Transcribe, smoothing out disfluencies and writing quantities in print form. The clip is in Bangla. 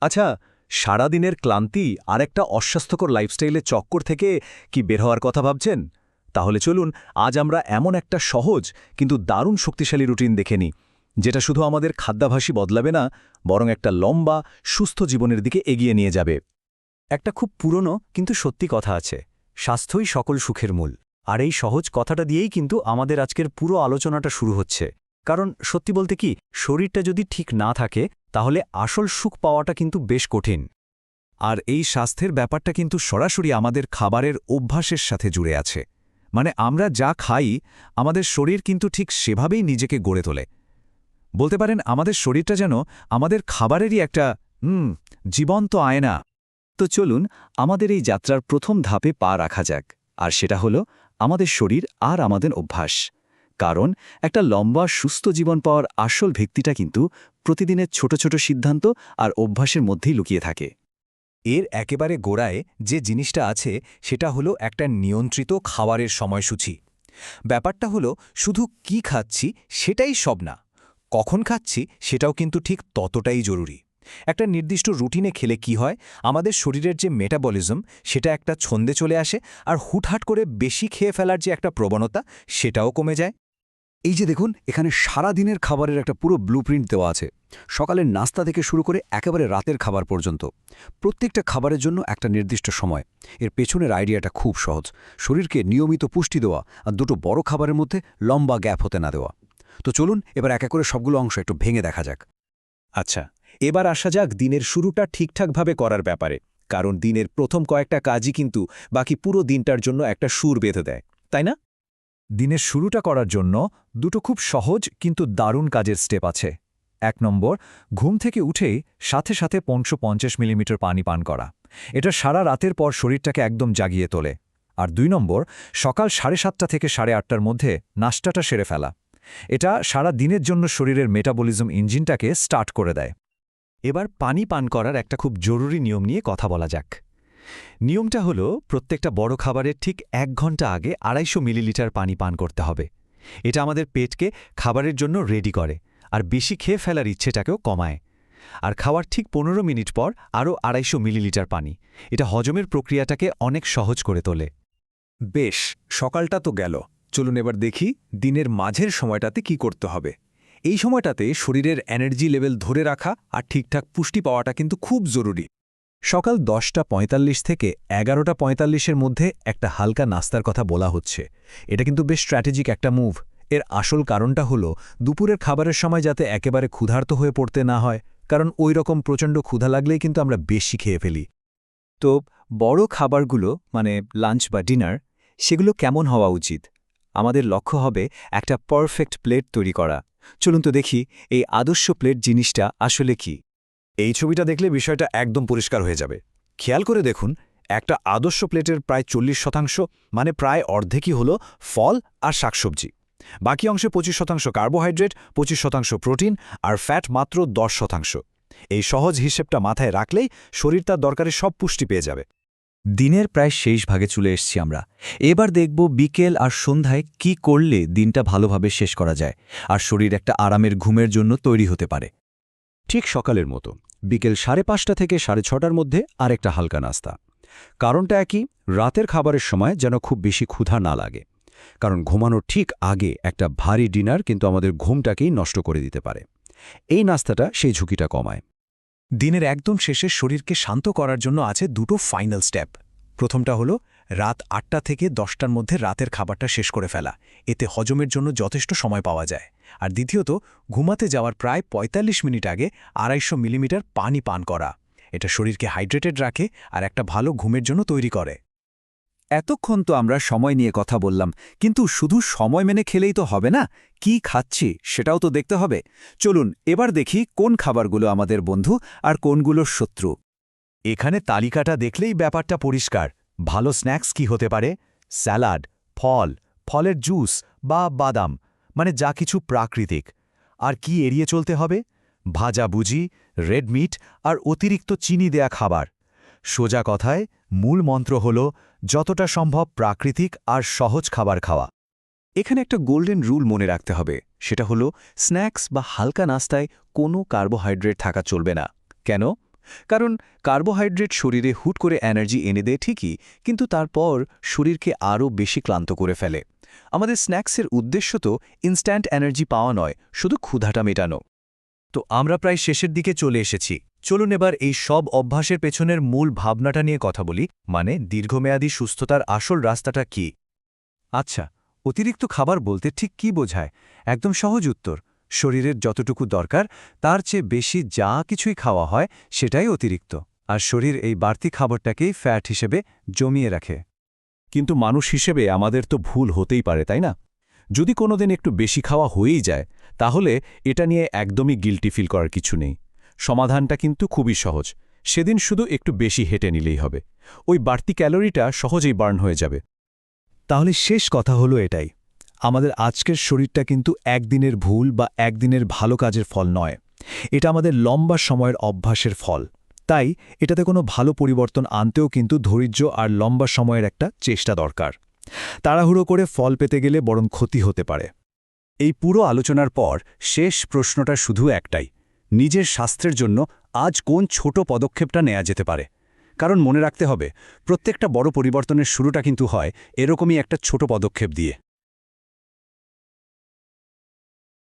আচ্ছা, সারাদিনের ক্লান্তি আর একটা অস্বাস্থ্যকর লাইফস্টাইলের চক্কর থেকে কি বের হওয়ার কথা ভাবছেন? তাহলে চলুন আজ আমরা এমন একটা সহজ কিন্তু দারুণ শক্তিশালী রুটিন দেখে নিই, যেটা শুধু আমাদের খাদ্যাভ্যাসই বদলাবে না, বরং একটা লম্বা, সুস্থ জীবনের দিকে এগিয়ে নিয়ে যাবে। একটা খুব পুরনো কিন্তু সত্যি কথা আছে, স্বাস্থ্যই সকল সুখের মূল। আর এই সহজ কথাটা দিয়েই কিন্তু আমাদের আজকের পুরো আলোচনাটা শুরু হচ্ছে। কারণ সত্যি বলতে কি, শরীরটা যদি ঠিক না থাকে তাহলে আসল সুখ পাওয়াটা কিন্তু বেশ কঠিন। আর এই স্বাস্থ্যের ব্যাপারটা কিন্তু সরাসরি আমাদের খাবারের অভ্যাসের সাথে জুড়ে আছে। মানে আমরা যা খাই, আমাদের শরীর কিন্তু ঠিক সেভাবেই নিজেকে গড়ে তোলে। বলতে পারেন আমাদের শরীরটা যেন আমাদের খাবারেরই একটা জীবন্ত আয়না। তো চলুন আমাদের এই যাত্রার প্রথম ধাপে পা রাখা যাক, আর সেটা হলো আমাদের শরীর আর আমাদের অভ্যাস। কারণ একটা লম্বা সুস্থ জীবন পাওয়ার আসল ভিত্তিটা কিন্তু প্রতিদিনের ছোট ছোট সিদ্ধান্ত আর অভ্যাসের মধ্যেই লুকিয়ে থাকে। এর একেবারে গোড়ায় যে জিনিসটা আছে সেটা হলো একটা নিয়ন্ত্রিত খাবারের সময়সূচি। ব্যাপারটা হলো শুধু কি খাচ্ছি সেটাই সব না, কখন খাচ্ছি সেটাও কিন্তু ঠিক ততটাই জরুরি। একটা নির্দিষ্ট রুটিনে খেলে কি হয়, আমাদের শরীরের যে মেটাবলিজম সেটা একটা ছন্দে চলে আসে, আর হুটহাট করে বেশি খেয়ে ফেলার যে একটা প্রবণতা সেটাও কমে যায়। এই যে দেখুন, এখানে সারা দিনের খাবারের একটা পুরো ব্লুপ্রিন্ট দেওয়া আছে। সকালের নাস্তা থেকে শুরু করে একেবারে রাতের খাবার পর্যন্ত প্রত্যেকটা খাবারের জন্য একটা নির্দিষ্ট সময়। এর পেছনের আইডিয়াটা খুব সহজ, শরীরকে নিয়মিত পুষ্টি দেওয়া আর দুটো বড় খাবারের মধ্যে লম্বা গ্যাপ হতে না দেওয়া। তো চলুন এবার একে করে সবগুলো অংশ একটু ভেঙে দেখা যাক। আচ্ছা, এবার আসা যাক দিনের শুরুটা ঠিকঠাকভাবে করার ব্যাপারে। কারণ দিনের প্রথম কয়েকটা কাজই কিন্তু বাকি পুরো দিনটার জন্য একটা সুর বেঁধে দেয়, তাই না? দিনের শুরুটা করার জন্য দুটো খুব সহজ কিন্তু দারুণ কাজের স্টেপ আছে। ১ নম্বর, ঘুম থেকে উঠেই সাথে সাথে ৫৫০ মিলিমিটার পানি পান করা। এটা সারা রাতের পর শরীরটাকে একদম জাগিয়ে তোলে। আর ২ নম্বর, সকাল ৭:৩০ থেকে ৮:৩০টার মধ্যে নাস্তাটা সেরে ফেলা। এটা সারা দিনের জন্য শরীরের মেটাবলিজম ইঞ্জিনটাকে স্টার্ট করে দেয়। এবার পানি পান করার একটা খুব জরুরি নিয়ম নিয়ে কথা বলা যাক। নিয়মটা হলো প্রত্যেকটা বড় খাবারের ঠিক ১ ঘন্টা আগে ২৫০ মিলিলিটার পানি পান করতে হবে। এটা আমাদের পেটকে খাবারের জন্য রেডি করে, আর বেশি খেয়ে ফেলার ইচ্ছেটাকেও কমায়। আর খাওয়ার ঠিক ১৫ মিনিট পর আরও ২৫০ মিলিলিটার পানি, এটা হজমের প্রক্রিয়াটাকে অনেক সহজ করে তোলে। বেশ, সকালটা তো গেল। চলুন এবার দেখি দিনের মাঝের সময়টাতে কি করতে হবে। এই সময়টাতে শরীরের এনার্জি লেভেল ধরে রাখা আর ঠিকঠাক পুষ্টি পাওয়াটা কিন্তু খুব জরুরি। সকাল ১০:৪৫ থেকে ১১:৪৫-এর মধ্যে একটা হালকা নাস্তার কথা বলা হচ্ছে। এটা কিন্তু বেশ স্ট্র্যাটেজিক একটা মুভ। এর আসল কারণটা হলো দুপুরের খাবারের সময় যাতে একেবারে ক্ষুধার্ত হয়ে পড়তে না হয়, কারণ ওই রকম প্রচণ্ড ক্ষুধা লাগলেই কিন্তু আমরা বেশি খেয়ে ফেলি। তো বড় খাবারগুলো মানে লাঞ্চ বা ডিনার, সেগুলো কেমন হওয়া উচিত? আমাদের লক্ষ্য হবে একটা পারফেক্ট প্লেট তৈরি করা। চলুন তো দেখি এই আদর্শ প্লেট জিনিসটা আসলে কি। এই ছবিটা দেখলে বিষয়টা একদম পরিষ্কার হয়ে যাবে। খেয়াল করে দেখুন, একটা আদর্শ প্লেটের প্রায় ৪০%, মানে প্রায় অর্ধেকই হল ফল আর শাকসবজি। বাকি অংশে ২৫% কার্বোহাইড্রেট, ২৫% প্রোটিন আর ফ্যাট মাত্র ১০%। এই সহজ হিসেবটা মাথায় রাখলেই শরীর তার দরকারি সব পুষ্টি পেয়ে যাবে। দিনের প্রায় শেষ ভাগে চলে এসছি আমরা। এবার দেখব বিকেল আর সন্ধ্যায় কি করলে দিনটা ভালোভাবে শেষ করা যায় আর শরীর একটা আরামের ঘুমের জন্য তৈরি হতে পারে। ঠিক সকালের মতো বিকেল ৫:৩০ থেকে ৬:৩০টার মধ্যে আরেকটা হালকা নাস্তা। কারণটা একই, রাতের খাবারের সময় যেন খুব বেশি ক্ষুধা না লাগে। কারণ ঘুমানোর ঠিক আগে একটা ভারী ডিনার কিন্তু আমাদের ঘুমটাকেই নষ্ট করে দিতে পারে। এই নাস্তাটা সেই ঝুঁকিটা কমায়। দিনের একদম শেষে শরীরকে শান্ত করার জন্য আছে দুটো ফাইনাল স্টেপ। প্রথমটা হলো রাত ৮টা থেকে ১০টার মধ্যে রাতের খাবারটা শেষ করে ফেলা। এতে হজমের জন্য যথেষ্ট সময় পাওয়া যায়। আর দ্বিতীয়ত, ঘুমাতে যাওয়ার প্রায় ৪৫ মিনিট আগে ২৫০ মিলিমিটার পানি পান করা। এটা শরীরকে হাইড্রেটেড রাখে আর একটা ভালো ঘুমের জন্য তৈরি করে। এতক্ষণ তো আমরা সময় নিয়ে কথা বললাম, কিন্তু শুধু সময় মেনে খেলেই তো হবে না, কি খাচ্ছি সেটাও তো দেখতে হবে। চলুন এবার দেখি কোন খাবারগুলো আমাদের বন্ধু আর কোনগুলো শত্রু। এখানে তালিকাটা দেখলেই ব্যাপারটা পরিষ্কার। ভালো স্ন্যাক্স কি হতে পারে? স্যালাড, ফল, ফলের জুস বা বাদাম, মানে যা কিছু প্রাকৃতিক। আর কি এড়িয়ে চলতে হবে? ভাজাভুজি, রেড মিট আর অতিরিক্ত চিনি দেয়া খাবার। সোজা কথায় মূল মন্ত্র হল যতটা সম্ভব প্রাকৃতিক আর সহজ খাবার খাওয়া। এখানে একটা গোল্ডেন রুল মনে রাখতে হবে, সেটা হলো স্ন্যাক্স বা হালকা নাস্তায় কোনো কার্বোহাইড্রেট থাকা চলবে না। কেন? কারণ কার্বোহাইড্রেট শরীরে হুট করে এনার্জি এনে দেয় ঠিকই, কিন্তু তারপর শরীরকে আরও বেশি ক্লান্ত করে ফেলে। আমাদের স্ন্যাক্সের উদ্দেশ্য তো ইনস্ট্যান্ট এনার্জি পাওয়া নয়, শুধু ক্ষুধাটা মেটানো। তো আমরা প্রায় শেষের দিকে চলে এসেছি। চলুন এবার এই সব অভ্যাসের পেছনের মূল ভাবনাটা নিয়ে কথা বলি, মানে দীর্ঘমেয়াদী সুস্থতার আসল রাস্তাটা কি। আচ্ছা, অতিরিক্ত খাবার বলতে ঠিক কি বোঝায়? একদম সহজ উত্তর, শরীরের যতটুকু দরকার তার চেয়ে বেশি যা কিছুই খাওয়া হয় সেটাই অতিরিক্ত, আর শরীর এই বাড়তি খাবারটাকেই ফ্যাট হিসেবে জমিয়ে রাখে। কিন্তু মানুষ হিসেবে আমাদের তো ভুল হতেই পারে, তাই না? যদি কোনোদিন একটু বেশি খাওয়া হয়েই যায়, তাহলে এটা নিয়ে একদমই গিল্টি ফিল করার কিছু নেই। সমাধানটা কিন্তু খুবই সহজ। সেদিন শুধু একটু বেশি হেঁটে নিলেই হবে। ওই বাড়তি ক্যালোরিটা সহজেই বার্ন হয়ে যাবে। তাহলে শেষ কথা হলো এটাই, আমাদের আজকের শরীরটা কিন্তু একদিনের ভুল বা একদিনের ভালো কাজের ফল নয়। এটা আমাদের লম্বা সময়ের অভ্যাসের ফল। তাই এটাতে কোনো ভালো পরিবর্তন আনতেও কিন্তু ধৈর্য আর লম্বা সময়ের একটা চেষ্টা দরকার। তাড়াহুড়ো করে ফল পেতে গেলে বরং ক্ষতি হতে পারে। এই পুরো আলোচনার পর শেষ প্রশ্নটা শুধু একটাই, নিজের স্বাস্থ্যের জন্য আজ কোন ছোট পদক্ষেপটা নেওয়া যেতে পারে? কারণ মনে রাখতে হবে, প্রত্যেকটা বড় পরিবর্তনের শুরুটা কিন্তু হয় এরকমই একটা ছোট পদক্ষেপ দিয়ে।